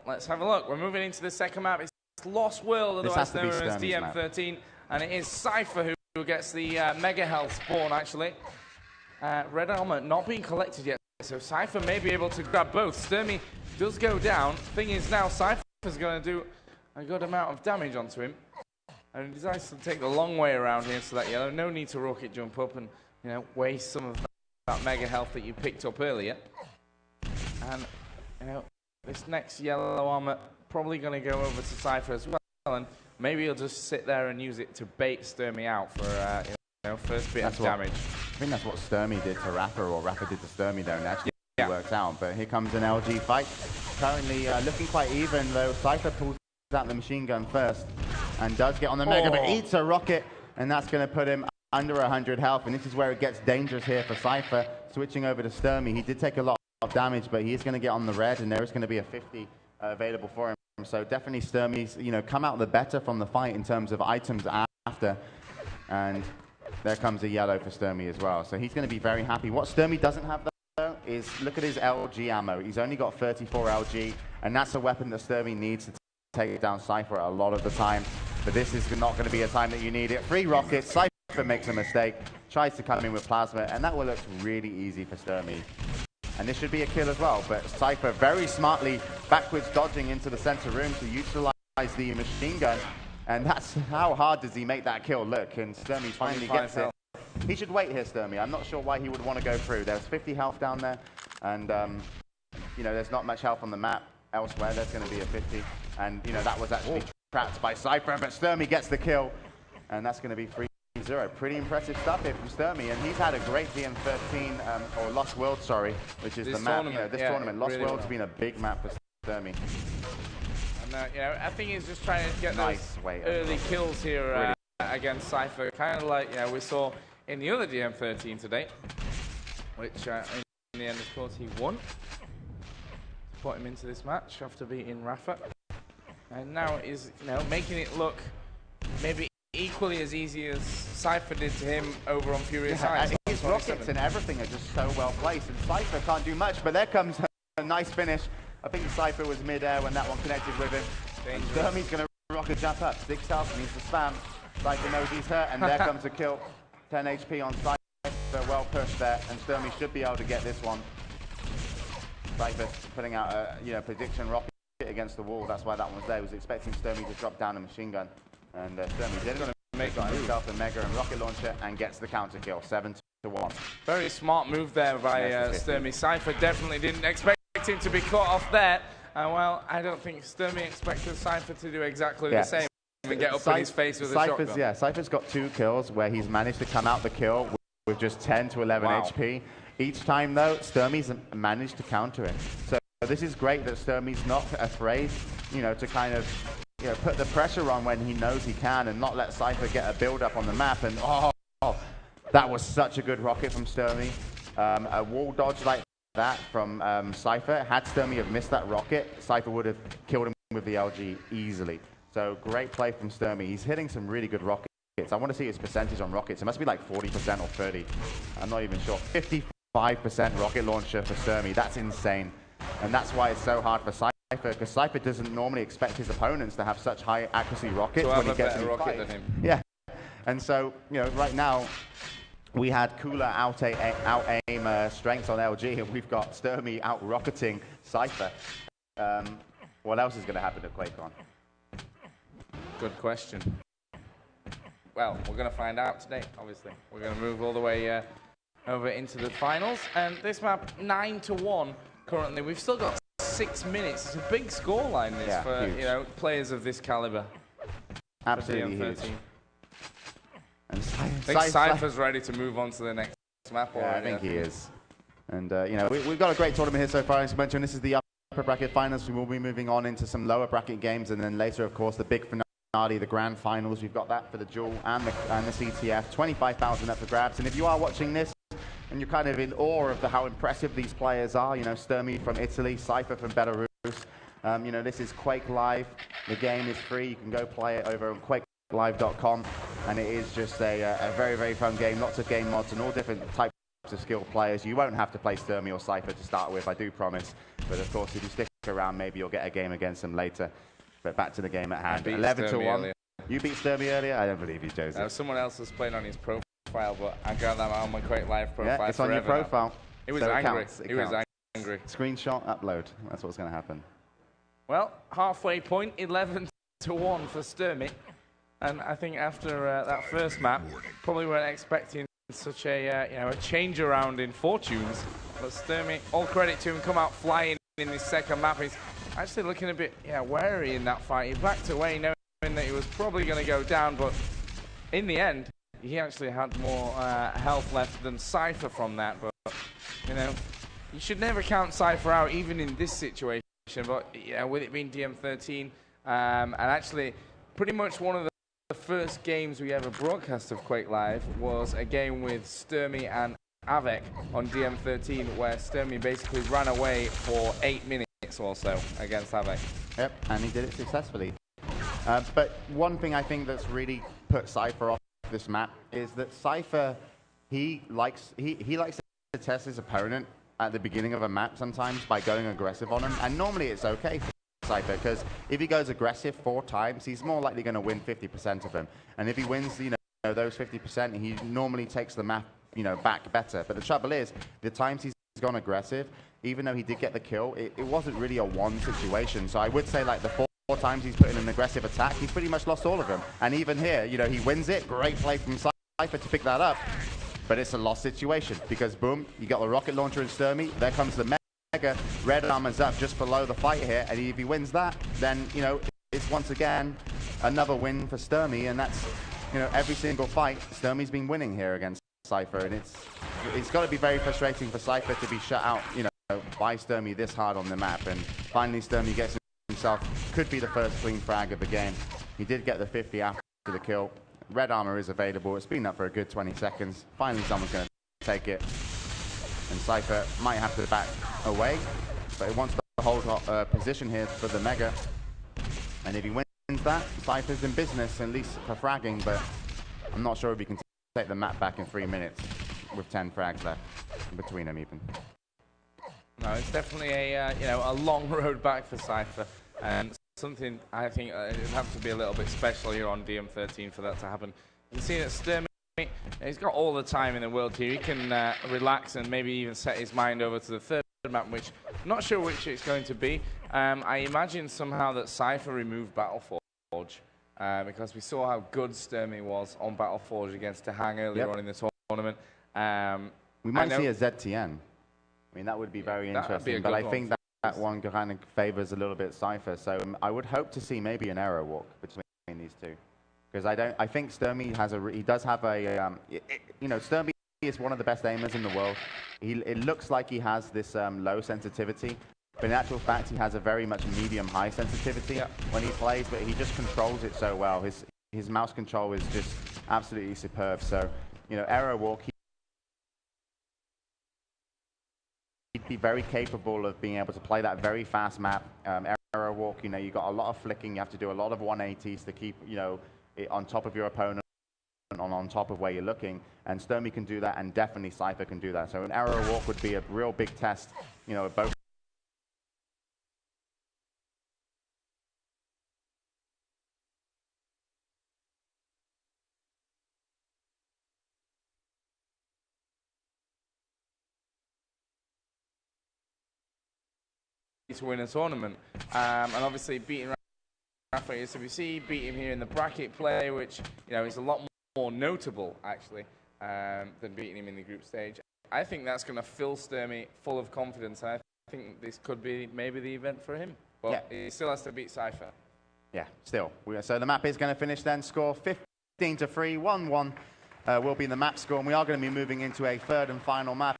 let's have a look. We're moving into the second map. It's Lost World, otherwise known as dm13. And it is Cypher who gets the Mega Health spawn, actually. Red armor not being collected yet, so Cypher may be able to grab both. Stermy does go down. Thing is now Cypher's going to do a good amount of damage onto him. And he decides to take the long way around here so that yellow. No need to rocket jump up and, you know, waste some of that Mega Health that you picked up earlier. And, you know, this next yellow armor probably going to go over to Cypher as well. And maybe he'll just sit there and use it to bait Stermy out for, you know, first bit of damage. I think that's what Stermy did to Rapper, or Rapper did to Stermy there, and actually works out. But here comes an LG fight. Currently looking quite even, though Cypher pulls out the machine gun first and does get on the Mega, but eats a rocket, and that's going to put him under 100 health. And this is where it gets dangerous here for Cypher. Switching over to Stermy, he did take a lot of damage, but he is going to get on the red, and there is going to be a 50 available for him. So definitely Stermy's, you know, come out the better from the fight in terms of items after. And there comes a yellow for Stermy as well. So he's going to be very happy. What Stermy doesn't have, though, is look at his LG ammo. He's only got 34 LG, and that's a weapon that Stermy needs to take down Cypher a lot of the time. But this is not going to be a time that you need it. 3 rockets, Cypher makes a mistake, tries to come in with plasma, and that will look really easy for Stermy. And this should be a kill as well, but Cypher very smartly backwards dodging into the center room to utilize the machine gun. And that's how hard does he make that kill look, and Stermy finally gets it. He should wait here, Stermy. I'm not sure why he would want to go through. There's 50 health down there, and you know, there's not much health on the map elsewhere. There's going to be a 50, and you know, that was actually trapped by Cypher, but Stermy gets the kill, and that's going to be 3-0. Pretty impressive stuff here from Stermy, and he's had a great dm13, or Lost World, sorry, which is this the map. You know, this tournament, Lost really World's been a big map for Stermy. And you know, I think he's just trying to get those early kills here against Cypher, kind of like, you know, we saw in the other dm13 today, which in the end, of course, he won. Put him into this match after beating Rafa, and now is, you know, making it look maybe equally as easy as Cypher did to him over on Furious Heights. His rockets and everything are just so well placed, and Cypher can't do much, but there comes a nice finish. I think Cypher was mid-air when that one connected with him. Stermy's going to rocket jump up. 6 health, needs to spam. Cypher knows he's hurt, and there comes a kill. 10 HP on Cypher, well pushed there, and Stermy should be able to get this one. Cypher putting out a, you know, prediction rocket against the wall. That's why that one was there. He was expecting Stermy to drop down a machine gun, and Stermy didn't. Make himself a Mega and rocket launcher and gets the counter kill. 7-1. Very smart move there by Stermy. Cypher definitely didn't expect him to be caught off there. Well, I don't think Stermy expected Cypher to do exactly the same and get up in his face with a shotgun. Yeah, Cypher's got 2 kills where he's managed to come out the kill with just 10 to 11 HP. Each time, though, Stermy's managed to counter it. So this is great that Stermy's not afraid, you know, to kind of, you know, put the pressure on when he knows he can and not let Cypher get a build-up on the map. And that was such a good rocket from Stermy. A wall dodge like that from Cypher. Had Stermy have missed that rocket, Cypher would have killed him with the LG easily. So great play from Stermy. He's hitting some really good rockets. I want to see his percentage on rockets. It must be like 40% or 30. I'm not even sure. 55% rocket launcher for Stermy. That's insane. And that's why it's so hard for Cypher, because Cypher doesn't normally expect his opponents to have such high accuracy rockets when he gets in fight. Than him. Yeah. And so, you know, right now, we had Cooler out-aim strength on LG, and we've got Stermy out-rocketing Cypher. What else is going to happen at QuakeCon? Good question. Well, we're going to find out today, obviously. We're going to move all the way over into the finals. And this map, 9-1 currently. We've still got 6 minutes. It's a big scoreline, this, for huge. You know, players of this caliber. Absolutely huge. And I think Cypher's ready to move on to the next map. Yeah, I think he is. And, you know, we've got a great tournament here so far. As you mentioned, this is the upper bracket finals. We will be moving on into some lower bracket games. And then later, of course, the big finale, the grand finals. We've got that for the duel and the CTF. 25,000 up for grabs. And if you are watching this and you're kind of in awe of how impressive these players are, you know, Stermy from Italy, Cypher from Belarus. You know, this is Quake Live. The game is free. You can go play it over on QuakeLive.com. And it is just a very, very fun game. Lots of game mods and all different types of skilled players. You won't have to play Stermy or Cypher to start with, I do promise. But of course, if you stick around, maybe you'll get a game against him later. But back to the game at hand. 11-1. You beat Stermy earlier? I don't believe you, Joseph. Someone else was playing on his profile, but I got that on my Quake Live profile. Yeah, it's on your profile. Now. It was angry. It was angry. Screenshot, upload. That's what's going to happen. Well, halfway point, 11-1 for Stermy. And I think after that first map, probably weren't expecting such a a change around in fortunes. But Stermy, all credit to him, come out flying in his second map. He's actually looking a bit wary in that fight. He backed away knowing that he was probably going to go down, but in the end, he actually had more health left than Cypher from that. But you should never count Cypher out, even in this situation. But with it being dm13, and actually pretty much one of the first games we ever broadcast of Quake Live was a game with Stermy and Avec on dm13, where Stermy basically ran away for 8 minutes or so against Avec. Yep, and he did it successfully. But one thing I think that's really put Cypher off this map is that Cypher, he likes to test his opponent at the beginning of a map sometimes by going aggressive on him, and normally it's okay for Cypher, because if he goes aggressive 4 times, he's more likely going to win 50% of them. And if he wins, those 50%, he normally takes the map, back better. But the trouble is, the times he's gone aggressive, even though he did get the kill, it wasn't really a one situation. So I would say like the 4 times he's put in an aggressive attack, he's pretty much lost all of them. And even here, he wins it. Great play from Cypher to pick that up. But it's a lost situation because, boom, you got the rocket launcher in Stermy. There comes the Mega. Red Armor's up just below the fight here. And if he wins that, then, it's once again another win for Stermy. And that's, every single fight, Stermy's been winning here against Cypher. And it's got to be very frustrating for Cypher to be shut out, by Stermy this hard on the map. And finally, Stermy gets himself, could be the first clean frag of the game. He did get the 50 after the kill. Red armor is available. It's been up for a good 20 seconds. Finally, someone's going to take it. And Cypher might have to back away, but he wants to hold position here for the Mega. And if he wins that, Cypher's in business, at least for fragging, but I'm not sure if he can take the map back in 3 minutes with 10 frags left between them even. No, it's definitely a long road back for Cypher. And something I think it'd have to be a little bit special here on dm13 for that to happen. You can see that Stermy, he's got all the time in the world here. He can relax and maybe even set his mind over to the third map, which I'm not sure which it's going to be. I imagine somehow that Cypher removed Battleforge because we saw how good Stermy was on Battleforge against Tahang earlier on in the tournament. We might see a ZTN. I mean, that would be very interesting, but I think that one kind of favors a little bit Cypher, so I would hope to see maybe an arrow walk between these two, because I think Stermy has he does have a, Stermy is one of the best aimers in the world. It looks like he has this low sensitivity, but in actual fact, he has a very much medium-high sensitivity when he plays, but he just controls it so well. His mouse control is just absolutely superb, so, arrow walk, he'd be very capable of being able to play that very fast map. Arrow walk, you got a lot of flicking. You have to do a lot of 180s to keep, it on top of your opponent, on top of where you're looking. And Stermy can do that, and definitely Cypher can do that. So an arrow walk would be a real big test, of both. To win a tournament, and obviously beating Rafa at SWC, beat him here in the bracket play, which is a lot more notable actually than beating him in the group stage. I think that's going to fill Stermy full of confidence. I think this could be maybe the event for him, but he still has to beat Cypher. Yeah, still. So the map is going to finish then. Score 15-3, 1-1 will be the map score, and we are going to be moving into a third and final map.